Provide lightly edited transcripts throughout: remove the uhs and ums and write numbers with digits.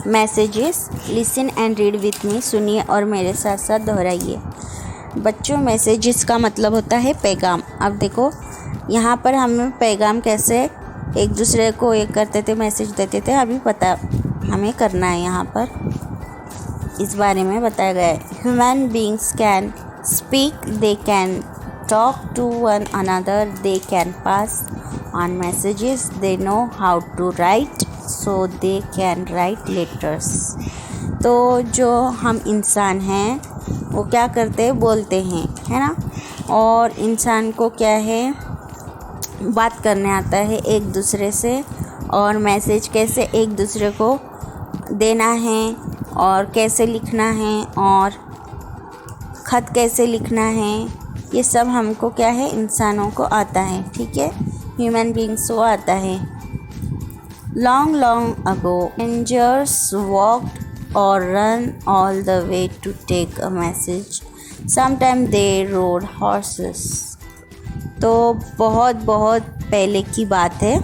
Messages. Listen and read with me. सुनिए और मेरे साथ साथ दोहराइए। बच्चों, मैसेजेस का मतलब होता है पैगाम। अब देखो यहाँ पर हमें पैगाम कैसे एक दूसरे को ये करते थे, मैसेज देते थे, अभी पता हमें करना है। यहाँ पर इस बारे में बताया गया है। Human beings can speak, they can talk to one another, they can pass on messages, they know how to write, so they can write letters. तो जो हम इंसान हैं वो क्या करते हैं, बोलते हैं, है ना। और इंसान को क्या है, बात करने आता है एक दूसरे से, और मैसेज कैसे एक दूसरे को देना है, और कैसे लिखना है, और ख़त कैसे लिखना है, ये सब हमको क्या है, इंसानों को आता है। ठीक है, ह्यूमन बींग्स को आता है। Long, long ago, strangers walked or ran all the way to take a message. Sometimes they rode horses. तो बहुत बहुत पहले की बात है।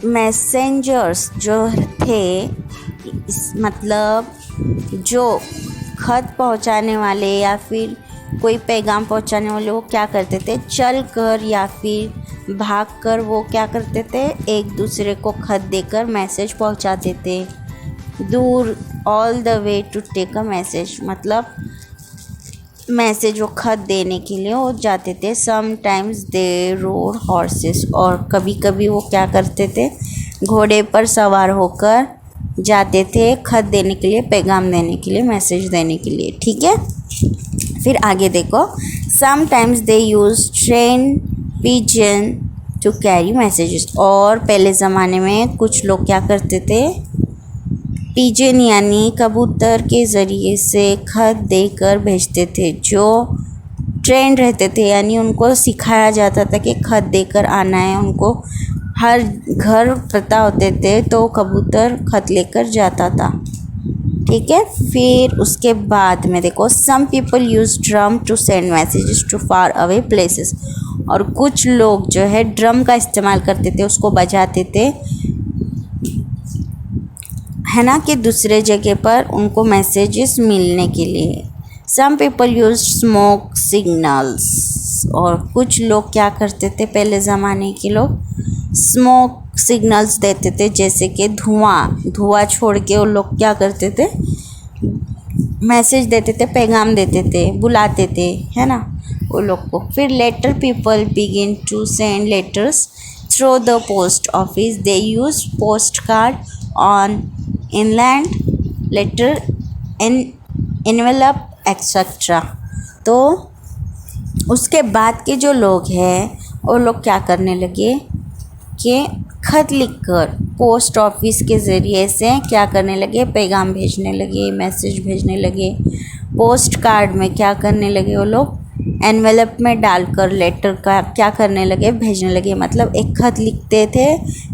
मैसेंजर्स जो थे, मतलब जो खत पहुंचाने वाले या फिर कोई पैगाम पहुंचाने वाले, वो क्या करते थे, चल कर या फिर भाग कर वो क्या करते थे, एक दूसरे को खत देकर मैसेज पहुंचाते थे दूर। All the way to take a message, मतलब मैसेज वो खत देने के लिए वो जाते थे। समटाइम्स दे रोड हॉर्सेस, और कभी कभी वो क्या करते थे, घोड़े पर सवार होकर जाते थे खत देने के लिए, पैगाम देने के लिए, मैसेज देने के लिए। ठीक है, फिर आगे देखो। Sometimes they use train pigeon to carry messages. और पहले ज़माने में कुछ लोग क्या करते थे, पिजन यानी कबूतर के ज़रिए से खत देकर भेजते थे। जो ट्रेन रहते थे, यानी उनको सिखाया जाता था कि खत देकर आना है, उनको हर घर पता होते थे, तो कबूतर खत लेकर जाता था। ठीक है, फिर उसके बाद में देखो, some people use drum to send messages to far away places. और कुछ लोग जो है ड्रम का इस्तेमाल करते थे, उसको बजाते थे, है ना, कि दूसरे जगह पर उनको मैसेजेस मिलने के लिए। Some people use smoke signals. और कुछ लोग क्या करते थे, पहले ज़माने के लोग स्मोक सिग्नल्स देते थे, जैसे कि धुआं छोड़ के वो लोग क्या करते थे, मैसेज देते थे, पैगाम देते थे, बुलाते थे, है ना, वो लोग को। फिर later people begin to send letters through the post office. They use post card on inland letter envelope etcetera. तो उसके बाद के जो लोग हैं वो लोग क्या करने लगे कि खत लिखकर पोस्ट ऑफिस के ज़रिए से क्या करने लगे, पैगाम भेजने लगे, मैसेज भेजने लगे। पोस्ट कार्ड में क्या करने लगे, वो लोग एनवेलप में डालकर लेटर का क्या करने लगे, भेजने लगे। मतलब एक खत लिखते थे,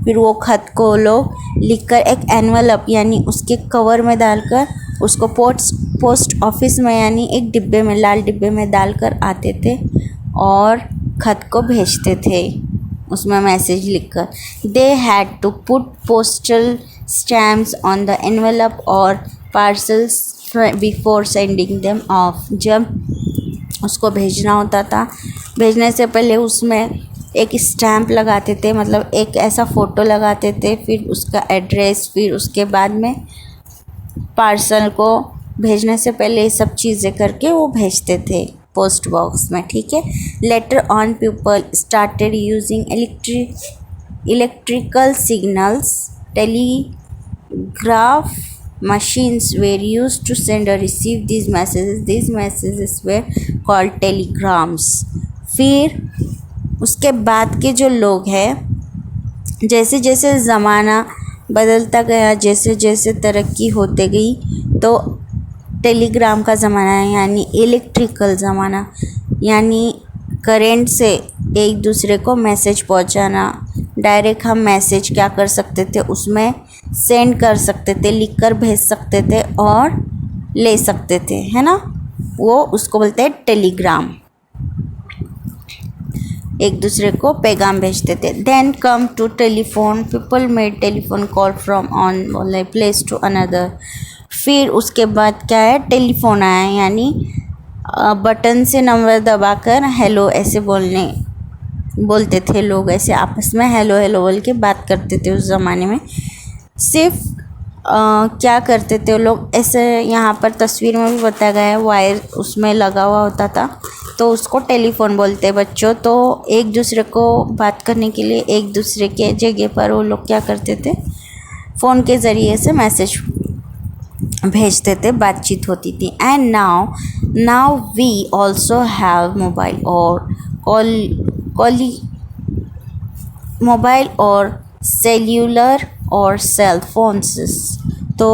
फिर वो खत को लोग लिखकर एक एनवेलप यानी उसके कवर में डालकर उसको पोस्ट ऑफिस में यानी एक डिब्बे में, लाल डिब्बे में डालकर आते थे और खत को भेजते थे, उसमें मैसेज लिखकर। They had to put postal stamps on the envelope और parcels before sending them off. जब उसको भेजना होता था, भेजने से पहले उसमें एक स्टैम्प लगाते थे, मतलब एक ऐसा फ़ोटो लगाते थे, फिर उसका एड्रेस, फिर उसके बाद में पार्सल को भेजने से पहले ये सब चीज़ें करके वो भेजते थे पोस्ट बॉक्स में। ठीक है, later on people started using electrical signals. Telegraph machines were used to send or receive these messages. These messages were called telegrams. फिर उसके बाद के जो लोग हैं, जैसे जैसे ज़माना बदलता गया, जैसे जैसे तरक्की होते गई, तो टेलीग्राम का ज़माना है, यानी इलेक्ट्रिकल ज़माना, यानी करेंट से एक दूसरे को मैसेज पहुंचाना। डायरेक्ट हम मैसेज क्या कर सकते थे, उसमें सेंड कर सकते थे, लिखकर भेज सकते थे और ले सकते थे, है ना, वो उसको बोलते हैं टेलीग्राम। एक दूसरे को पैगाम भेजते थे। Then come to telephone, people made telephone call from on place to another. फिर उसके बाद क्या है, टेलीफोन आया, यानी बटन से नंबर दबाकर हेलो ऐसे बोलते थे लोग, ऐसे आपस में हेलो हेलो बोल के बात करते थे उस ज़माने में। सिर्फ क्या करते थे लोग, ऐसे यहाँ पर तस्वीर में भी बताया गया है, वायर उसमें लगा हुआ होता था, तो उसको टेलीफोन बोलते हैं बच्चों। तो एक दूसरे को बात करने के लिए एक दूसरे के जगह पर वो लोग क्या करते थे, फ़ोन के ज़रिए से मैसेज भेजते थे, बातचीत होती थी। And now we also have mobile और सेल्यूलर और सेल फोन्स। तो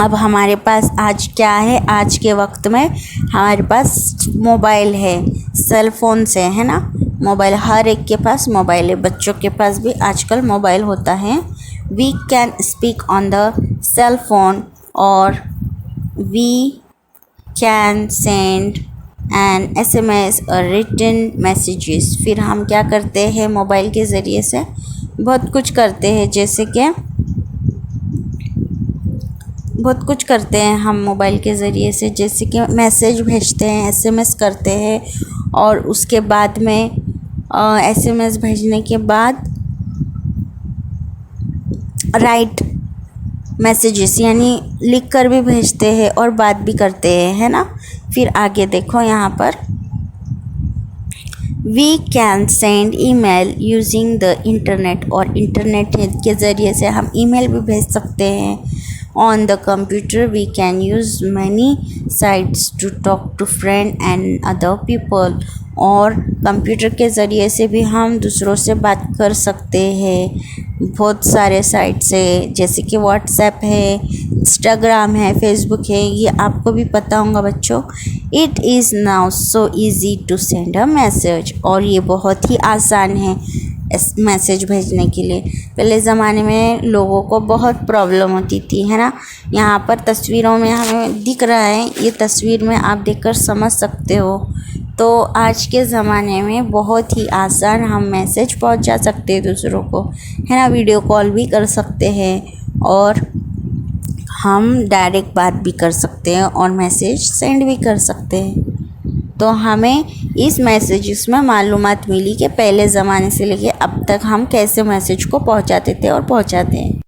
अब हमारे पास आज क्या है, आज के वक्त में हमारे पास मोबाइल है, सेल फोन से, है ना। मोबाइल, हर एक के पास मोबाइल है, बच्चों के पास भी आजकल मोबाइल होता है। We can speak on the cell phone और we can send and SMS और रिटन मैसेजेस। फिर हम क्या करते हैं, मोबाइल के ज़रिए से बहुत कुछ करते हैं, जैसे कि बहुत कुछ करते हैं हम मोबाइल के ज़रिए से, जैसे कि मैसेज भेजते हैं, SMS करते हैं, और उसके बाद में SMS भेजने के बाद राइट मैसेजेस, यानी लिख कर भी भेजते हैं और बात भी करते हैं, है ना। फिर आगे देखो यहाँ पर, we can send email using the internet, और इंटरनेट के ज़रिए से हम ईमेल भी भेज सकते हैं। On the computer we can use many sites to talk to friend and other people, और कंप्यूटर के ज़रिए से भी हम दूसरों से बात कर सकते हैं बहुत सारे साइट से, जैसे कि व्हाट्सएप है, इंस्टाग्राम है, फेसबुक है, ये आपको भी पता होगा बच्चों। It is now so easy to send a message, और ये बहुत ही आसान है मैसेज भेजने के लिए। पहले ज़माने में लोगों को बहुत प्रॉब्लम होती थी, है ना। यहाँ पर तस्वीरों में हमें दिख रहा है, ये तस्वीर में आप देखकर समझ सकते हो। तो आज के ज़माने में बहुत ही आसान हम मैसेज पहुंचा सकते हैं दूसरों को, है ना। वीडियो कॉल भी कर सकते हैं और हम डायरेक्ट बात भी कर सकते हैं और मैसेज सेंड भी कर सकते हैं। तो हमें इस मैसेजेस में मालूमात मिली कि पहले ज़माने से लेके अब तक हम कैसे मैसेज को पहुंचाते थे और पहुंचाते हैं।